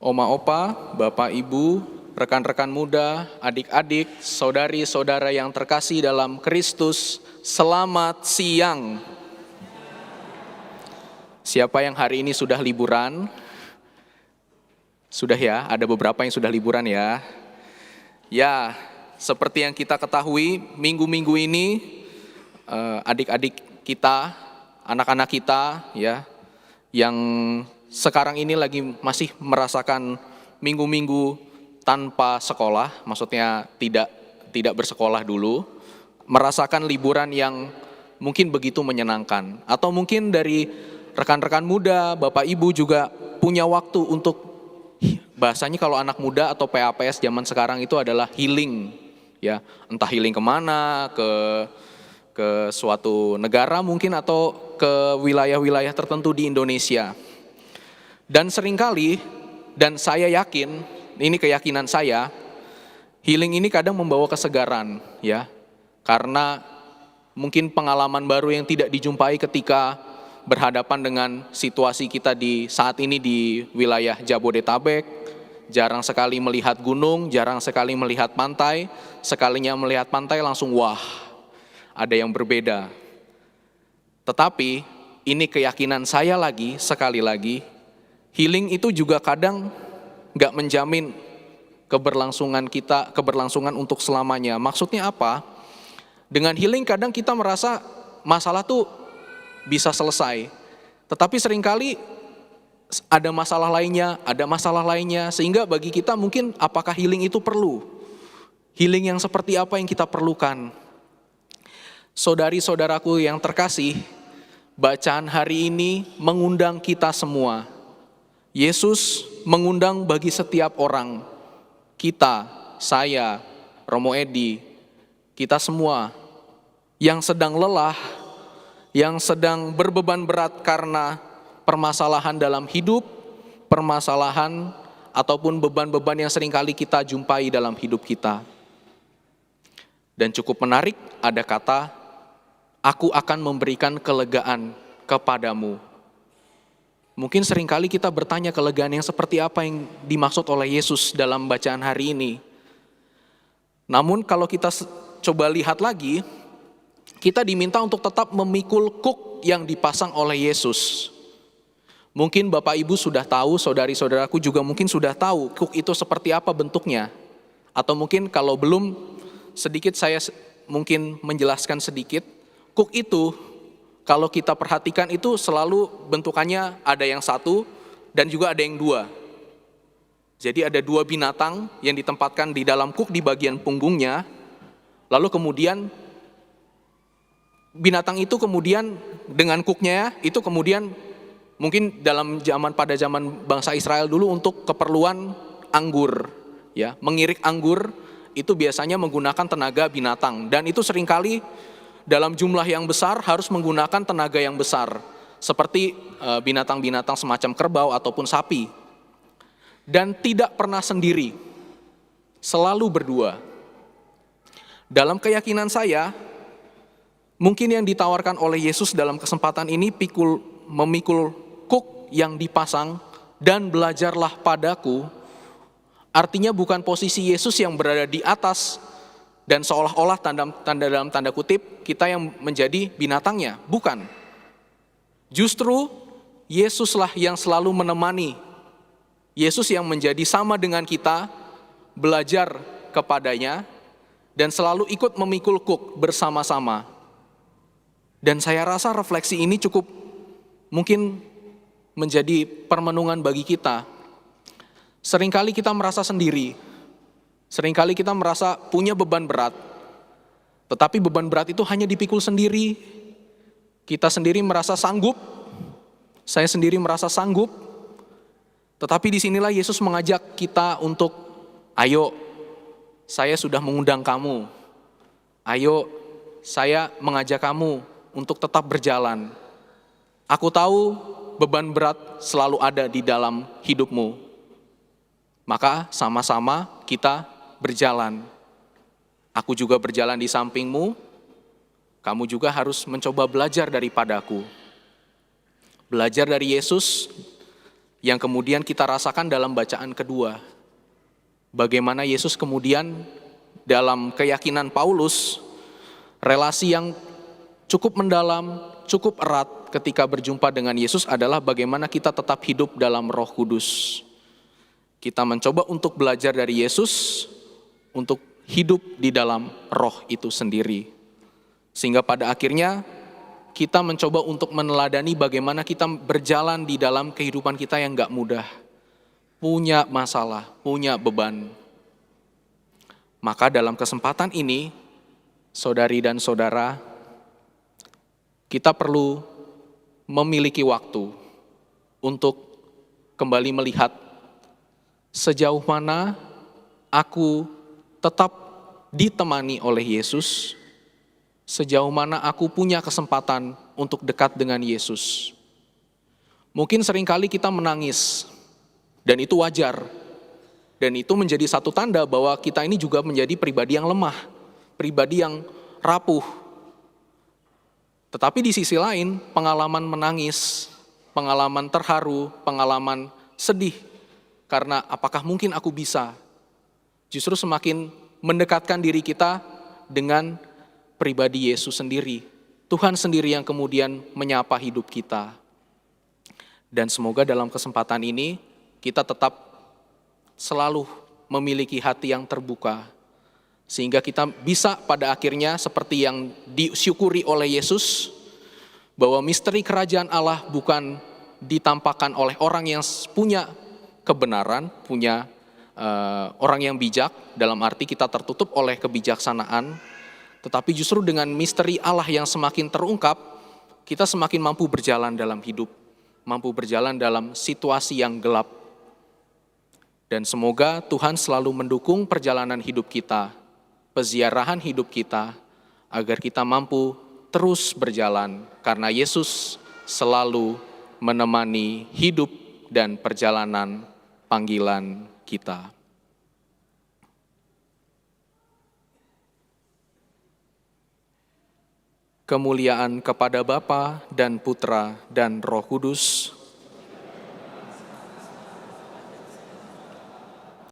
Oma opa, bapak ibu, rekan-rekan muda, adik-adik, saudari-saudara yang terkasih dalam Kristus, selamat siang. Siapa yang hari ini sudah liburan? Sudah ya, ada beberapa yang sudah liburan ya. Ya, seperti yang kita ketahui, minggu-minggu ini adik-adik kita, anak-anak kita ya, yang sekarang ini lagi masih merasakan minggu-minggu tanpa sekolah, maksudnya tidak bersekolah dulu, merasakan liburan yang mungkin begitu menyenangkan. Atau mungkin dari rekan-rekan muda, bapak ibu juga punya waktu untuk, bahasanya kalau anak muda atau PAPS zaman sekarang itu adalah healing, ya, entah healing kemana, ke suatu negara mungkin atau ke wilayah-wilayah tertentu di Indonesia. Dan seringkali, dan saya yakin, ini keyakinan saya, healing ini kadang membawa kesegaran, ya, karena mungkin pengalaman baru yang tidak dijumpai ketika berhadapan dengan situasi kita di saat ini di wilayah Jabodetabek, jarang sekali melihat gunung, jarang sekali melihat pantai, sekalinya melihat pantai langsung wah, ada yang berbeda. Tetapi ini keyakinan saya lagi, sekali lagi, healing itu juga kadang nggak menjamin keberlangsungan untuk selamanya. Maksudnya apa? Dengan healing kadang kita merasa masalah tuh bisa selesai. Tetapi seringkali ada masalah lainnya, sehingga bagi kita mungkin apakah healing itu perlu? Healing yang seperti apa yang kita perlukan? Saudari-saudaraku yang terkasih, bacaan hari ini mengundang kita semua. Yesus mengundang bagi setiap orang, kita, saya, Romo Edi, kita semua yang sedang lelah, yang sedang berbeban berat karena permasalahan dalam hidup, permasalahan ataupun beban-beban yang seringkali kita jumpai dalam hidup kita. Dan cukup menarik, ada kata, aku akan memberikan kelegaan kepadamu. Mungkin seringkali kita bertanya kelegaan yang seperti apa yang dimaksud oleh Yesus dalam bacaan hari ini. Namun kalau kita coba lihat lagi, kita diminta untuk tetap memikul kuk yang dipasang oleh Yesus. Mungkin Bapak Ibu sudah tahu, saudari-saudaraku juga mungkin sudah tahu kuk itu seperti apa bentuknya. Atau mungkin kalau belum, sedikit saya mungkin menjelaskan sedikit. Kuk itu kalau kita perhatikan itu selalu bentukannya ada yang satu dan juga ada yang dua. Jadi ada dua binatang yang ditempatkan di dalam kuk di bagian punggungnya. Lalu kemudian binatang itu kemudian dengan kuknya itu kemudian mungkin pada zaman bangsa Israel dulu untuk keperluan anggur, ya, mengirik anggur itu biasanya menggunakan tenaga binatang dan itu seringkali dalam jumlah yang besar harus menggunakan tenaga yang besar, seperti binatang-binatang semacam kerbau ataupun sapi. Dan tidak pernah sendiri, selalu berdua. Dalam keyakinan saya, mungkin yang ditawarkan oleh Yesus dalam kesempatan ini memikul kuk yang dipasang dan belajarlah padaku, artinya bukan posisi Yesus yang berada di atas dan seolah-olah dalam tanda kutip kita yang menjadi binatangnya, bukan. Justru Yesuslah yang selalu menemani, Yesus yang menjadi sama dengan kita, belajar kepadanya dan selalu ikut memikul kuk bersama-sama. Dan saya rasa refleksi ini cukup mungkin menjadi permenungan bagi kita. Seringkali kita merasa sendiri, seringkali kita merasa punya beban berat, tetapi beban berat itu hanya dipikul sendiri. Kita sendiri merasa sanggup, saya sendiri merasa sanggup, tetapi disinilah Yesus mengajak kita untuk, ayo, saya sudah mengundang kamu, ayo, saya mengajak kamu untuk tetap berjalan. Aku tahu beban berat selalu ada di dalam hidupmu, maka sama-sama kita berjalan. Aku juga berjalan di sampingmu, kamu juga harus mencoba belajar daripadaku. Belajar dari Yesus yang kemudian kita rasakan dalam bacaan kedua. Bagaimana Yesus kemudian dalam keyakinan Paulus, relasi yang cukup mendalam, cukup erat ketika berjumpa dengan Yesus adalah bagaimana kita tetap hidup dalam Roh Kudus. Kita mencoba untuk belajar dari Yesus, untuk hidup di dalam Roh itu sendiri. Sehingga pada akhirnya kita mencoba untuk meneladani bagaimana kita berjalan di dalam kehidupan kita yang gak mudah. Punya masalah, punya beban. Maka dalam kesempatan ini, saudari dan saudara, kita perlu memiliki waktu untuk kembali melihat sejauh mana aku tetap ditemani oleh Yesus, sejauh mana aku punya kesempatan untuk dekat dengan Yesus. Mungkin seringkali kita menangis, dan itu wajar. Dan itu menjadi satu tanda bahwa kita ini juga menjadi pribadi yang lemah, pribadi yang rapuh. Tetapi di sisi lain, pengalaman menangis, pengalaman terharu, pengalaman sedih, karena apakah mungkin aku bisa, justru semakin mendekatkan diri kita dengan pribadi Yesus sendiri. Tuhan sendiri yang kemudian menyapa hidup kita. Dan semoga dalam kesempatan ini, kita tetap selalu memiliki hati yang terbuka, sehingga kita bisa pada akhirnya seperti yang disyukuri oleh Yesus, bahwa misteri kerajaan Allah bukan ditampakkan oleh orang yang punya kebenaran, punya orang yang bijak, dalam arti kita tertutup oleh kebijaksanaan, tetapi justru dengan misteri Allah yang semakin terungkap, kita semakin mampu berjalan dalam hidup, mampu berjalan dalam situasi yang gelap. Dan semoga Tuhan selalu mendukung perjalanan hidup kita, peziarahan hidup kita, agar kita mampu terus berjalan, karena Yesus selalu menemani hidup dan perjalanan panggilan kita. Kemuliaan kepada Bapa dan Putra dan Roh Kudus,